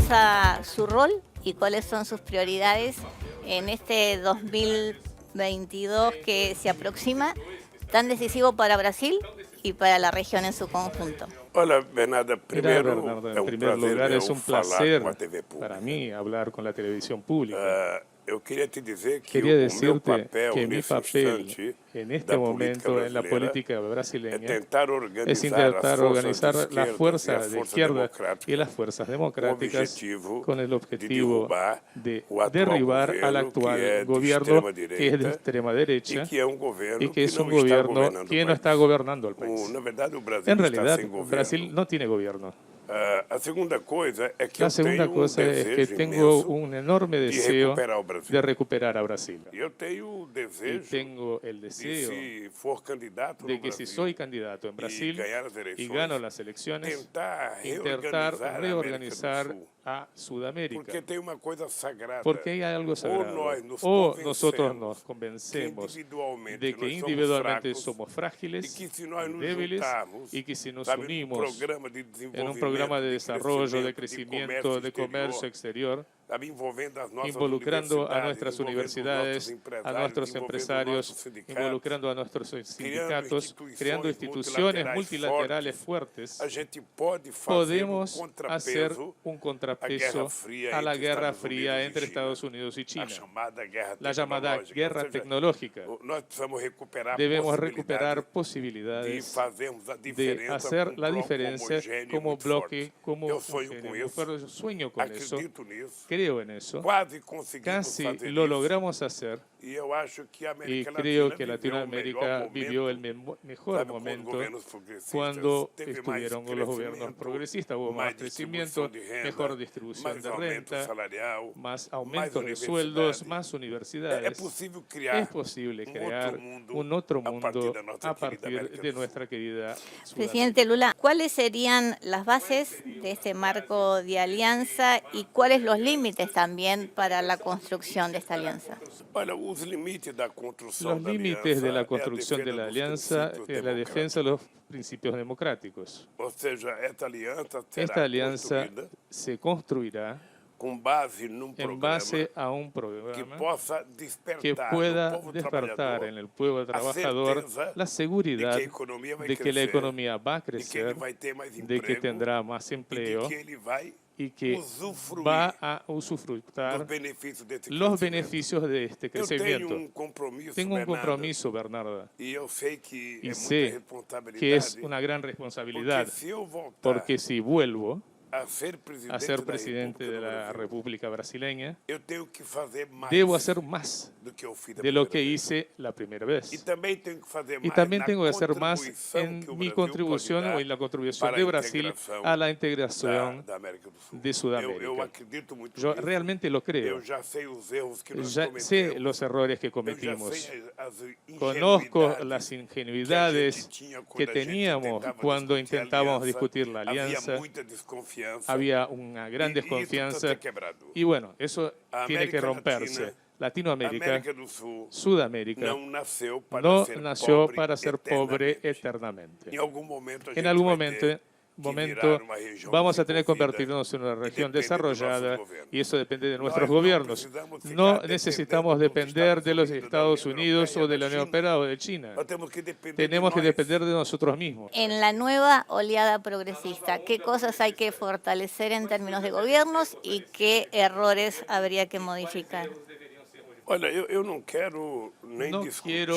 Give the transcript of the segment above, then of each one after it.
piensa su rol y cuáles son sus prioridades en este 2022 que se aproxima, tan decisivo para Brasil y para la región en su conjunto? Hola, Bernarda. Mira, Bernardo, en primer lugar es un placer para mí hablar con la televisión pública. Quería decirte que mi papel en este momento en la política brasileña es intentar organizar las fuerzas de izquierda y las fuerzas democráticas con el objetivo de derribar al actual gobierno que es de extrema derecha y que es un gobierno que no está gobernando el país. En realidad, Brasil no tiene gobierno. La segunda cosa es que tengo un enorme deseo de recuperar a Brasil. Y tengo el deseo de que si soy candidato en Brasil y gano las elecciones, intentar reorganizar a Sudamérica. Porque hay algo sagrado. O nosotros nos convencemos de que individualmente somos frágiles, débiles, y que si nos unimos en un programa de desarrollo, de crecimiento, de comercio exterior, involucrando a nuestras universidades, a nuestros empresarios, involucrando a nuestros sindicatos, creando instituciones multilaterales fuertes, podemos hacer un contrapeso a la Guerra Fría entre Estados Unidos y China, la llamada guerra tecnológica. Debemos recuperar posibilidades de hacer la diferencia como bloque, como homogéneo. Pero yo sueño con eso. Creo en eso, casi lo logramos hacer y creo que Latinoamérica vivió el mejor momento cuando estuvieron con los gobiernos progresistas. Hubo más crecimiento, mejor distribución de renta, más aumento de sueldos, más universidades. Es posible crear un otro mundo a partir de nuestra querida Sudamérica. Presidente Lula, ¿cuáles serían las bases de este marco de alianza y cuáles los límites también para la construcción de esta alianza? Los límites de la construcción de la alianza es la defensa de los principios democráticos. Esta alianza se construirá en base a un programa que pueda despertar en el pueblo trabajador la seguridad de que la economía va a crecer, de que tendrá más empleo y que va a usufructar los beneficios de este crecimiento. Tengo un compromiso, Bernarda, y sé que es una gran responsabilidad, porque si vuelvo a ser presidente de la República Brasileña, debo hacer más de lo que hice la primera vez. Y también tengo que hacer más en mi contribución o en la contribución de Brasil a la integración de Sudamérica. Yo realmente lo creo. Ya sé los errores que cometimos. Conozco las ingenuidades que teníamos cuando intentábamos discutir la alianza. Había una gran desconfianza y bueno, eso tiene que romperse. Latinoamérica, Sudamérica, no nació para ser pobre eternamente. En algún momento vamos a tener que convertirnos en una región desarrollada y eso depende de nuestros gobiernos. No necesitamos depender de los Estados Unidos o de la Unión Europea o de China. Tenemos que depender de nosotros mismos. En la nueva oleada progresista, ¿qué cosas hay que fortalecer en términos de gobiernos y qué errores habría que modificar? Olha, eu não quero nem discutir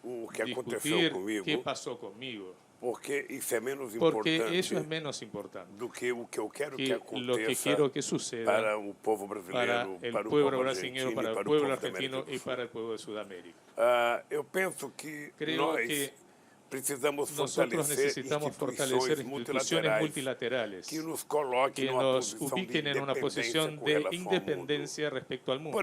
o que aconteceu comigo. ¿Qué pasó conmigo? Porque eso es menos importante do que o que eu quero que lo que quiero que suceda para o povo brasileiro, para el para o pueblo povo brasileño, argentino, para el para o pueblo povo da argentino América y do Sul. para el pueblo de Sudamérica. Eu penso que Creo nós que precisamos nosotros necesitamos fortalecer instituciones multilaterales que nos coloquem ubiquen en una posición de independencia respecto al mundo.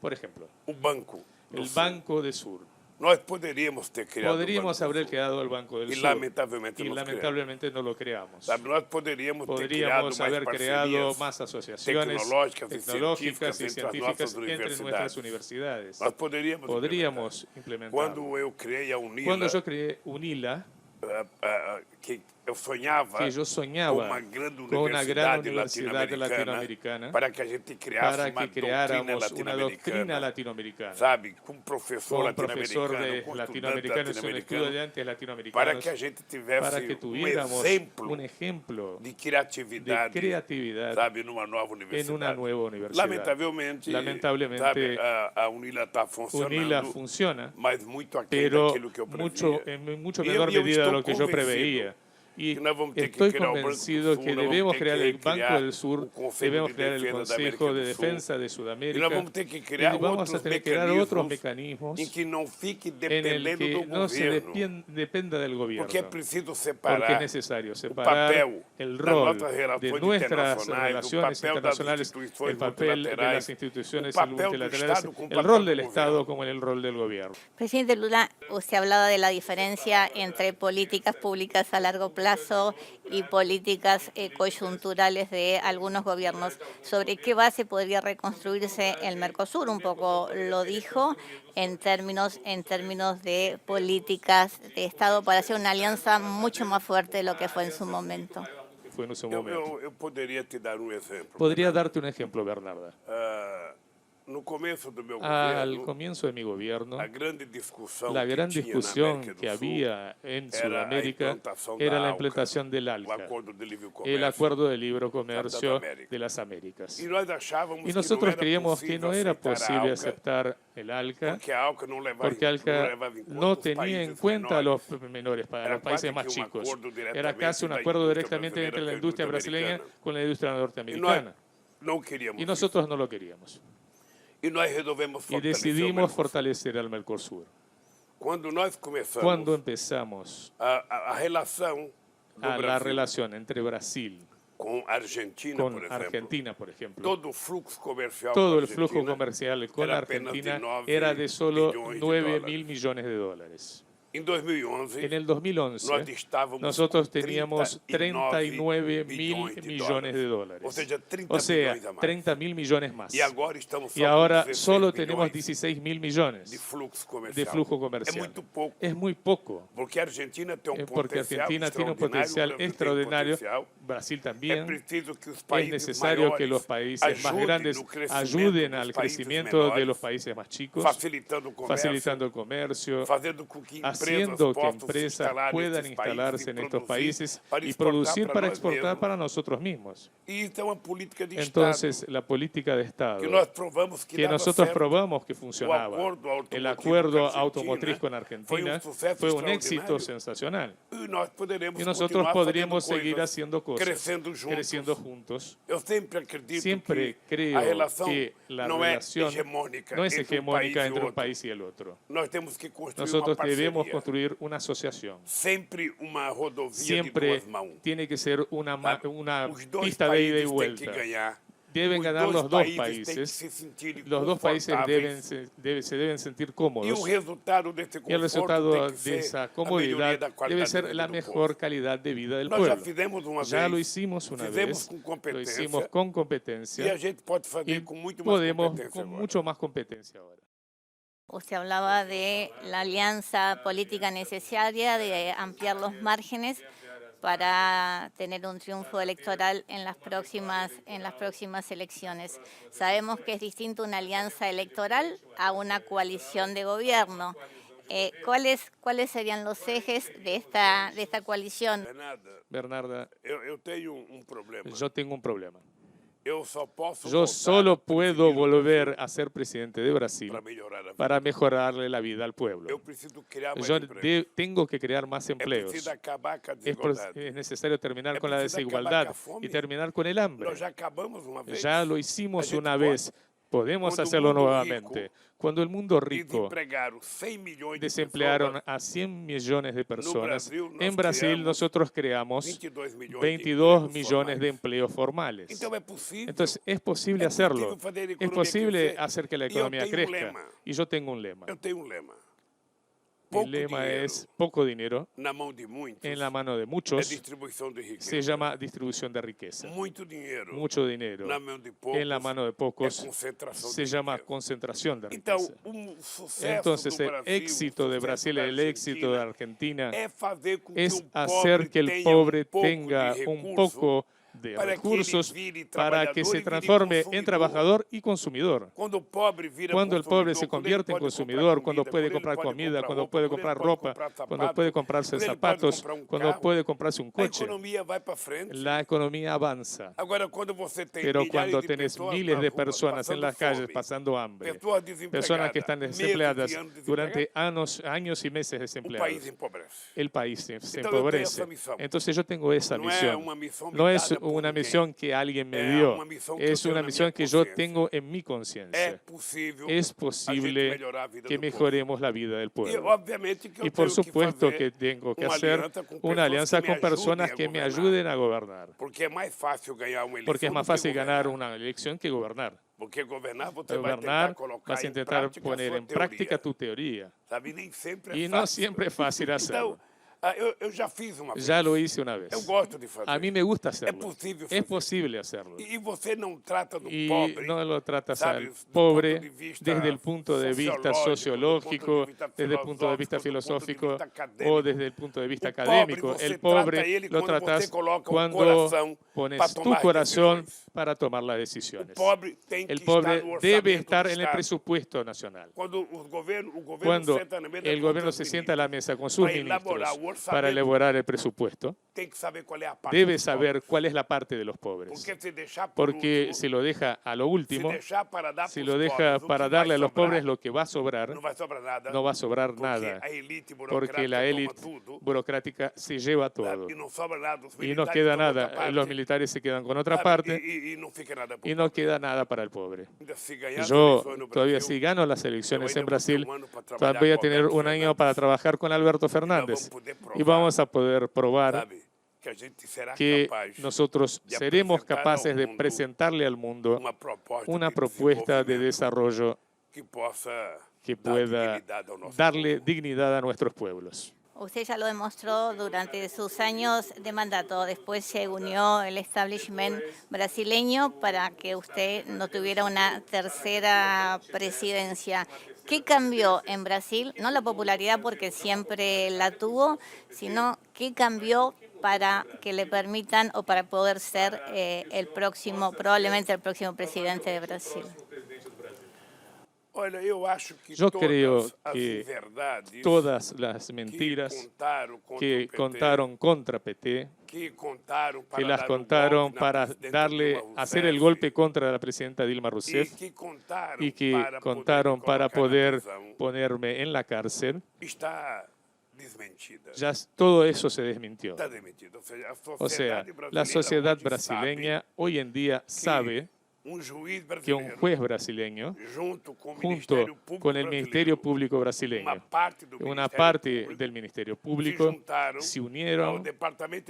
Por ejemplo, el Banco de Sur. Nós poderíamos ter criado haber creado el Banco del Sur lamentablemente no lo creamos. Nós poderíamos haber creado más asociaciones tecnológicas y científicas entre nuestras universidades. Podríamos implementar. Cuando yo creé UNILA, que que yo soñaba con una gran universidad latinoamericana para que creáramos una doctrina latinoamericana, con un profesor latinoamericano y un estudiantes latinoamericanos, para que tuviéramos un ejemplo de creatividad en una nueva universidad. Lamentablemente, UNILA funciona, pero en mucho menor medida de lo que yo preveía. Y estoy convencido que debemos crear el Banco del Sur, debemos crear el Consejo de Defensa de Sudamérica, y vamos a tener que crear otros mecanismos en el que no se dependa del gobierno, porque es necesario separar el rol de nuestras relaciones internacionales, el papel de las instituciones multilaterales, el rol del Estado como el rol del gobierno. Presidente Lula, usted hablaba de la diferencia entre políticas públicas a largo plazo y políticas coyunturales de algunos gobiernos. ¿Sobre qué base podría reconstruirse el Mercosur? Un poco lo dijo en términos de políticas de Estado para hacer una alianza mucho más fuerte de lo que fue en su momento. Podría darte un ejemplo, Bernarda. Al comienzo de mi gobierno, la gran discusión que había en Sudamérica era la implementación del ALCA, el Acuerdo de Libre Comercio de las Américas. Y nosotros creíamos que no era posible aceptar el ALCA porque ALCA no tenía en cuenta a los menores, para los países más chicos. Era casi un acuerdo directamente entre la industria brasileña con la industria norteamericana. Y nosotros no lo queríamos. Y decidimos fortalecer al Mercosur. Cuando empezamos la relación entre Brasil con Argentina, por ejemplo, todo el flujo comercial con Argentina era de solo 9.000 millones de dólares. En el 2011, nosotros teníamos 39.000 millones de dólares. O sea, 30.000 millones más. Y ahora solo tenemos 16.000 millones de flujo comercial. Es muy poco. Porque Argentina tiene un potencial extraordinario. Brasil también. Es necesario que los países más grandes ayuden al crecimiento de los países más chicos, facilitando el comercio, haciendo que empresas puedan instalarse en estos países y producir para exportar para nosotros mismos. Entonces, la política de Estado, que nosotros probamos que funcionaba, el acuerdo automotriz con Argentina fue un éxito sensacional. Y nosotros podríamos seguir haciendo cosas, creciendo juntos. Siempre creo que la relación no es hegemónica entre un país y el otro. Nosotros debemos construir una asociación. Siempre tiene que ser una pista de ida y vuelta. Deben ganar los dos países. Los dos países se deben sentir cómodos. Y el resultado de esa comodidad debe ser la mejor calidad de vida del pueblo. Ya lo hicimos una vez, lo hicimos con competencia y podemos con mucho más competencia ahora. Usted hablaba de la alianza política necesaria, de ampliar los márgenes para tener un triunfo electoral en las próximas elecciones. Sabemos que es distinto una alianza electoral a una coalición de gobierno. ¿Cuáles serían los ejes de esta coalición? Bernarda, yo tengo un problema. Yo solo puedo volver a ser presidente de Brasil para mejorarle la vida al pueblo. Yo tengo que crear más empleos. Es necesario terminar con la desigualdad y terminar con el hambre. Ya lo hicimos una vez. Podemos hacerlo nuevamente. Cuando el mundo rico desemplearon a 100 millones de personas, en Brasil nosotros creamos 22 millones de empleos formales. Entonces, es posible hacerlo. Es posible hacer que la economía crezca. Y yo tengo un lema. El lema es poco dinero en la mano de muchos, se llama distribución de riqueza. Mucho dinero en la mano de pocos se llama concentración de riqueza. Entonces el éxito de Brasil, el éxito de Argentina, es hacer que el pobre tenga un poco de recursos para que se transforme en trabajador y consumidor. Cuando el pobre se convierte en consumidor, cuando puede comprar comida, cuando puede comprar ropa, cuando puede comprarse zapatos, cuando puede comprarse un coche, la economía avanza. Pero cuando tenés miles de personas en las calles pasando hambre, personas que están desempleadas durante años y meses desempleadas, el país se empobrece. Entonces yo tengo esa misión. No es una misión que alguien me dio, es una misión que yo tengo en mi conciencia. Es posible que mejoremos la vida del pueblo. Y por supuesto que tengo que hacer una alianza con personas que me ayuden a gobernar. Porque es más fácil ganar una elección que gobernar. Gobernar, vas a intentar poner en práctica tu teoría. Y no siempre es fácil hacerlo. Ya lo hice una vez. A mí me gusta hacerlo. Es posible hacerlo. Y no lo tratas al pobre desde el punto de vista sociológico, desde el punto de vista filosófico o desde el punto de vista académico. El pobre lo tratas cuando pones tu corazón para tomar las decisiones. El pobre debe estar en el presupuesto nacional. Cuando el gobierno se sienta a la mesa con sus ministros para elaborar el presupuesto, debe saber cuál es la parte de los pobres. Porque si lo deja a lo último, si lo deja para darle a los pobres lo que va a sobrar, no va a sobrar nada. Porque la élite burocrática se lleva todo. Y no queda nada. Los militares se quedan con otra parte y no queda nada para el pobre. Yo todavía, si gano las elecciones en Brasil, voy a tener un año para trabajar con Alberto Fernández. Y vamos a poder probar que nosotros seremos capaces de presentarle al mundo una propuesta de desarrollo que pueda darle dignidad a nuestros pueblos. Usted ya lo demostró durante sus años de mandato. Después se unió el establishment brasileño para que usted no tuviera una tercera presidencia. ¿Qué cambió en Brasil? No la popularidad, porque siempre la tuvo, sino qué cambió para que le permitan o para poder ser probablemente el próximo presidente de Brasil. Yo creo que todas las mentiras que contaron contra PT, que las contaron para hacer el golpe contra la presidenta Dilma Rousseff y que contaron para poder ponerme en la cárcel, ya todo eso se desmintió. O sea, la sociedad brasileña hoy en día sabe que un juez brasileño, junto con el Ministerio Público brasileño, una parte del Ministerio Público, se unieron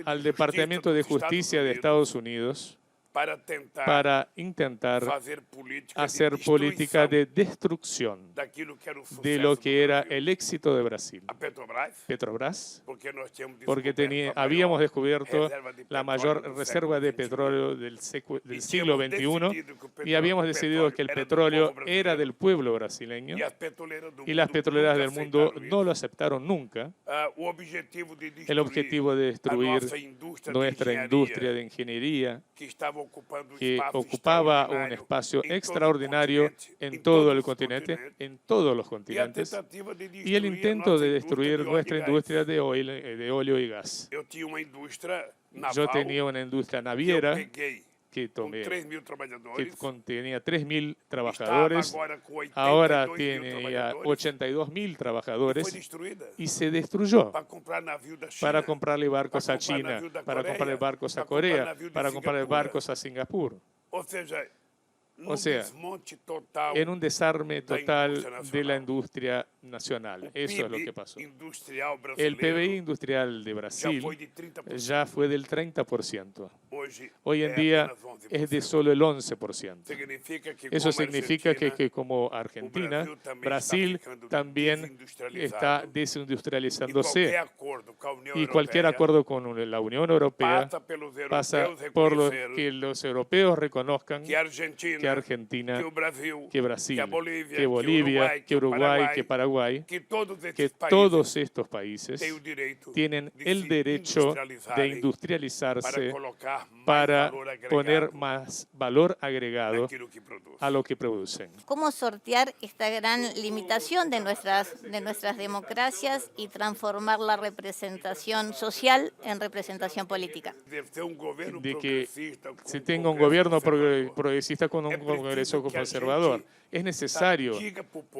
al Departamento de Justicia de Estados Unidos para intentar hacer política de destrucción de lo que era el éxito de Brasil. Petrobras, porque habíamos descubierto la mayor reserva de petróleo del siglo XXI y habíamos decidido que el petróleo era del pueblo brasileño y las petroleras del mundo no lo aceptaron nunca. El objetivo de destruir nuestra industria de ingeniería, que ocupaba un espacio extraordinario en todo el continente, en todos los continentes, y el intento de destruir nuestra industria de óleo y gas. Yo tenía una industria naviera que contenía 3.000 trabajadores, ahora tiene 82.000 trabajadores y se destruyó para comprarle barcos a China, para comprarle barcos a Corea, para comprarle barcos a Singapur. O sea, en un desarme total de la industria nacional. Eso es lo que pasó. El PBI industrial de Brasil ya fue del 30%. Hoy en día es de solo el 11%. Eso significa que como Argentina, Brasil también está desindustrializándose. Y cualquier acuerdo con la Unión Europea pasa por lo que los europeos reconozcan que Argentina, que Brasil, que Bolivia, que Uruguay, que Paraguay, que todos estos países tienen el derecho de industrializarse para poner más valor agregado a lo que producen. ¿Cómo sortear esta gran limitación de nuestras democracias y transformar la representación social en representación política? De que se tenga un gobierno progresista con un Congreso conservador. Es necesario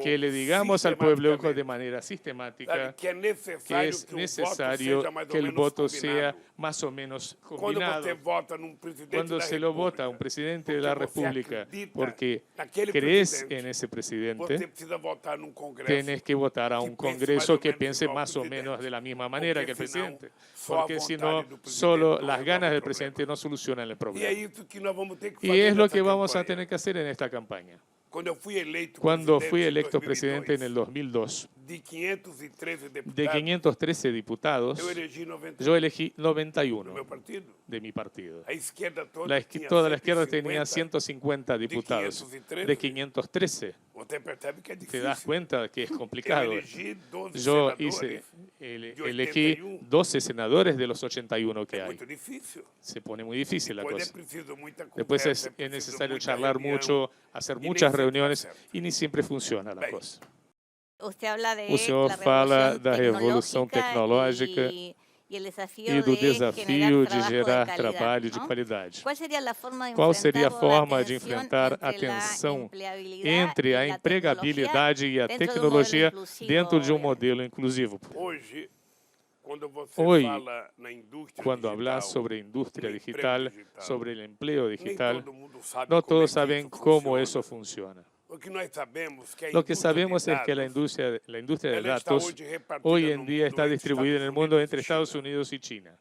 que le digamos al pueblo de manera sistemática que es necesario que el voto sea más o menos combinado. Cuando se lo vota a un presidente de la República porque crees en ese presidente, tienes que votar a un Congreso que piense más o menos de la misma manera que el presidente. Porque si no, solo las ganas del presidente no solucionan el problema. Y es lo que vamos a tener que hacer en esta campaña. Cuando fui electo presidente en el 2002, de 513 diputados, yo elegí 91 de mi partido. Toda la izquierda tenía 150 diputados. De 513, te das cuenta que es complicado. Yo elegí 12 senadores de los 81 que hay. Se pone muy difícil la cosa. Después es necesario charlar mucho, hacer muchas reuniones y ni siempre funciona la cosa. Usted habla de O senhor fala da revolução tecnológica e do desafio de gerar trabalho de qualidade. Qual seria a forma de enfrentar a tensão entre a empregabilidade e a tecnologia dentro de um modelo inclusivo? Hoy, cuando hablas sobre industria digital, sobre el empleo digital, no todos saben cómo eso funciona. Lo que sabemos es que la industria de datos hoy en día está distribuida en el mundo entre Estados Unidos y China.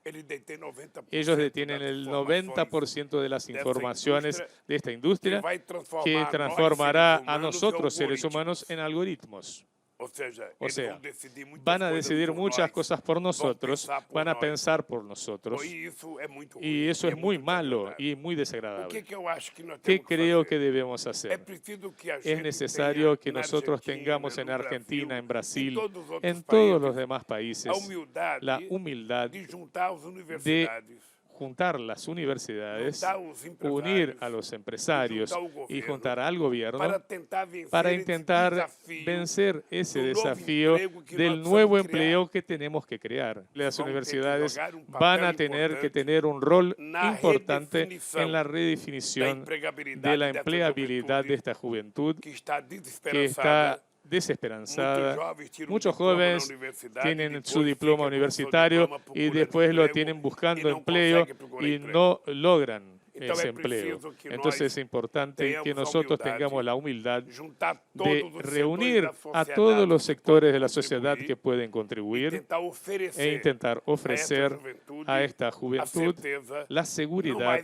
Ellos detienen el 90% de las informaciones de esta industria que transformará a nosotros, seres humanos, en algoritmos. O sea, van a decidir muchas cosas por nosotros, van a pensar por nosotros, y eso es muy malo y muy desagradable. ¿Qué creo que debemos hacer? Es necesario que nosotros tengamos en Argentina, en Brasil, en todos los demás países, la humildad de juntar las universidades, unir a los empresarios y juntar al gobierno para intentar vencer ese desafío del nuevo empleo que tenemos que crear. Las universidades van a tener que tener un rol importante en la redefinición de la empleabilidad de esta juventud que está desesperanzada. Muchos jóvenes tienen su diploma universitario y después lo tienen buscando empleo y no logran ese empleo. Entonces es importante que nosotros tengamos la humildad de reunir a todos los sectores de la sociedad que pueden contribuir e intentar ofrecer a esta juventud la seguridad,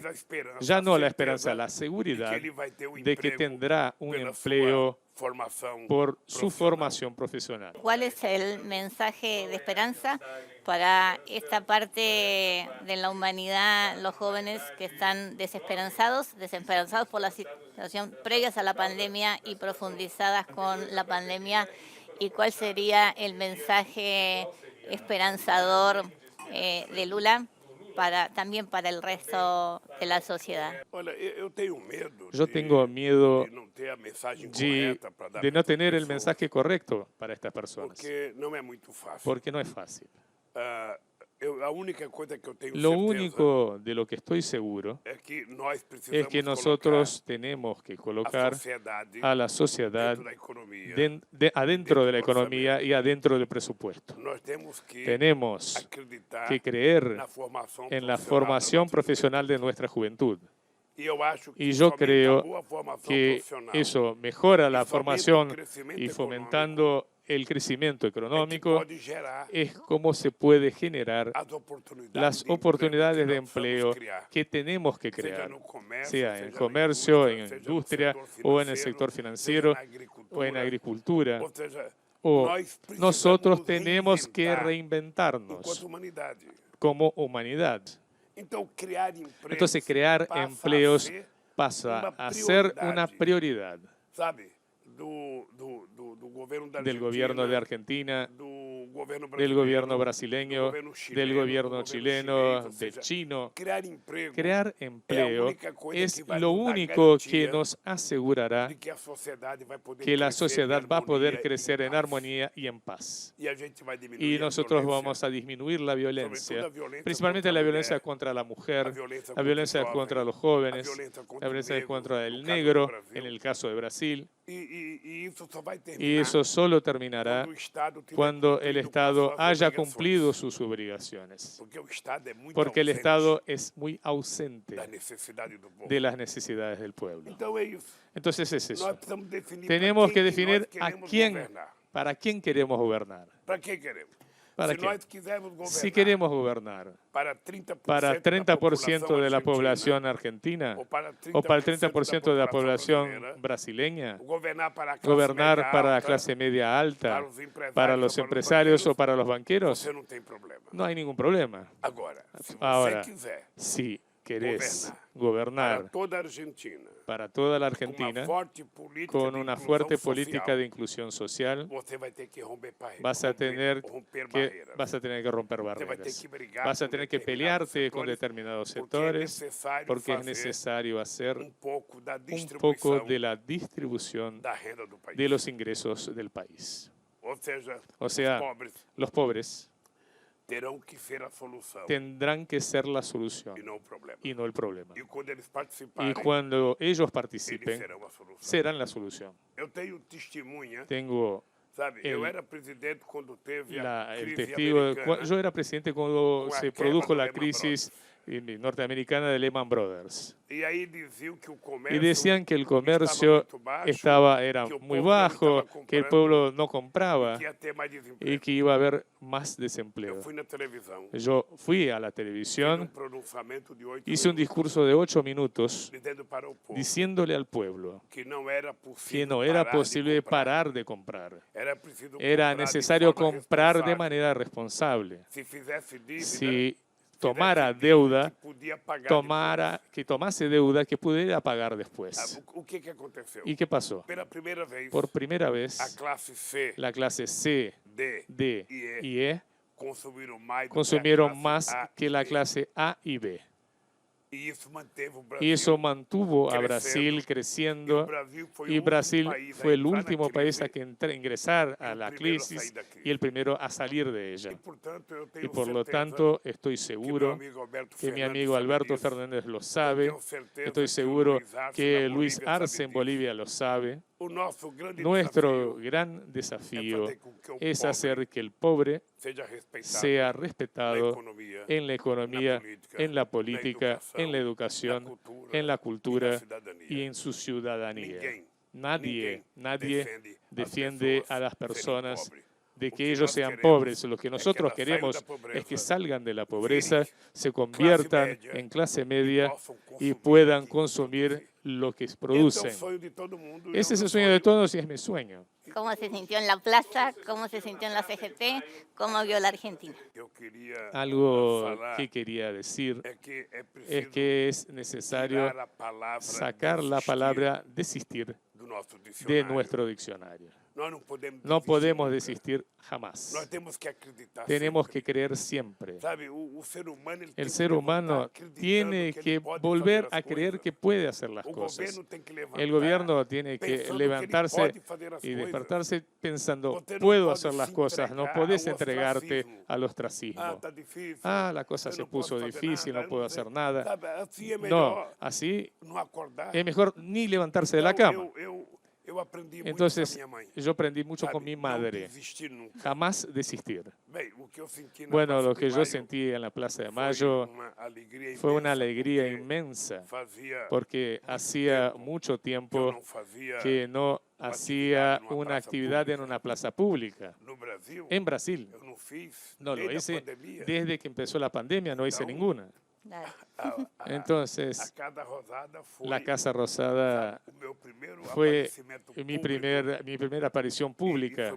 ya no la esperanza, la seguridad de que tendrá un empleo por su formación profesional. ¿Cuál es el mensaje de esperanza para esta parte de la humanidad, los jóvenes que están desesperanzados por la situación previas a la pandemia y profundizadas con la pandemia? ¿Y cuál sería el mensaje esperanzador de Lula también para el resto de la sociedad? Yo tengo miedo de no tener el mensaje correcto para estas personas, porque no es fácil. Lo único de lo que estoy seguro es que nosotros tenemos que colocar a la sociedad adentro de la economía y adentro del presupuesto. Tenemos que creer en la formación profesional de nuestra juventud. Y yo creo que eso mejora la formación y fomentando el crecimiento económico es cómo se puede generar las oportunidades de empleo que tenemos que crear, sea en comercio, en industria, o en el sector financiero, o en agricultura. O nosotros tenemos que reinventarnos como humanidad. Entonces, crear empleos pasa a ser una prioridad del gobierno de Argentina, del gobierno brasileño, del gobierno chileno, del chino. Crear empleo es lo único que nos asegurará que la sociedad va a poder crecer en armonía y en paz. Y nosotros vamos a disminuir la violencia, principalmente la violencia contra la mujer, la violencia contra los jóvenes, la violencia contra el negro, en el caso de Brasil. Y eso solo terminará cuando el Estado haya cumplido sus obligaciones. Porque el Estado es muy ausente de las necesidades del pueblo. Entonces es eso. Tenemos que definir para quién queremos gobernar. ¿Para qué? Si queremos gobernar para 30% de la población argentina o para el 30% de la población brasileña, gobernar para la clase media alta, para los empresarios o para los banqueros, no hay ningún problema. Ahora, si querés gobernar para toda la Argentina con una fuerte política de inclusión social, vas a tener que romper barreras. Vas a tener que pelearte con determinados sectores porque es necesario hacer un poco de la distribución de los ingresos del país. O sea, los pobres tendrán que ser la solución y no el problema. Y cuando ellos participen, serán la solución. Tengo el testigo. Yo era presidente cuando se produjo la crisis norteamericana de Lehman Brothers. Y decían que el comercio era muy bajo, que el pueblo no compraba y que iba a haber más desempleo. Yo fui a la televisión, hice un discurso de 8 minutos diciéndole al pueblo que no era posible parar de comprar. Era necesario comprar de manera responsable. Si tomara deuda, que tomase deuda que pudiera pagar después. ¿Y qué pasó? Por primera vez, la clase C, D y E consumieron más que la clase A y B. Y eso mantuvo a Brasil creciendo, y Brasil fue el último país a ingresar a la crisis y el primero a salir de ella. Y por lo tanto estoy seguro que mi amigo Alberto Fernández lo sabe, estoy seguro que Luis Arce en Bolivia lo sabe. Nuestro gran desafío es hacer que el pobre sea respetado en la economía, en la política, en la educación, en la cultura y en su ciudadanía. Nadie defiende a las personas de que ellos sean pobres. Lo que nosotros queremos es que salgan de la pobreza, se conviertan en clase media y puedan consumir lo que producen. Ese es el sueño de todos y es mi sueño. ¿Cómo se sintió en la plaza? ¿Cómo se sintió en la CGT? ¿Cómo vio la Argentina? Algo que quería decir es que es necesario sacar la palabra desistir de nuestro diccionario. No podemos desistir jamás. Tenemos que creer siempre. El ser humano tiene que volver a creer que puede hacer las cosas. El gobierno tiene que levantarse y despertarse pensando, puedo hacer las cosas, no podés entregarte al ostracismo. La cosa se puso difícil, no puedo hacer nada. No, así es mejor ni levantarse de la cama. Entonces, yo aprendí mucho con mi madre, jamás desistir. Bueno, lo que yo sentí en la Plaza de Mayo fue una alegría inmensa, porque hacía mucho tiempo que no hacía una actividad en una plaza pública. En Brasil. No lo hice desde que empezó la pandemia, no hice ninguna. Entonces, la Casa Rosada fue mi primera aparición pública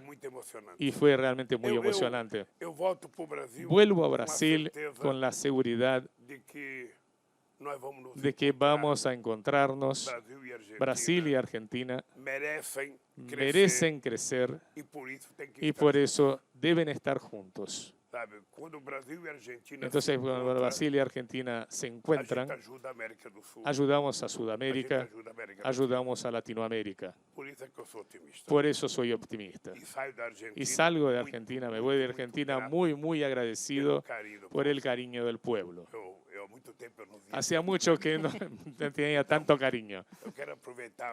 y fue realmente muy emocionante. Vuelvo a Brasil con la seguridad de que vamos a encontrarnos. Brasil y Argentina merecen crecer y por eso deben estar juntos. Entonces, cuando Brasil y Argentina se encuentran, ayudamos a Sudamérica, ayudamos a Latinoamérica. Por eso soy optimista. Y salgo de Argentina, me voy de Argentina muy, muy agradecido por el cariño del pueblo. Hacía mucho que no tenía tanto cariño.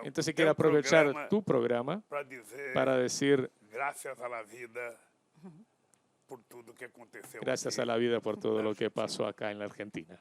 Entonces quiero aprovechar tu programa para decir gracias a la vida por todo lo que pasó acá en la Argentina.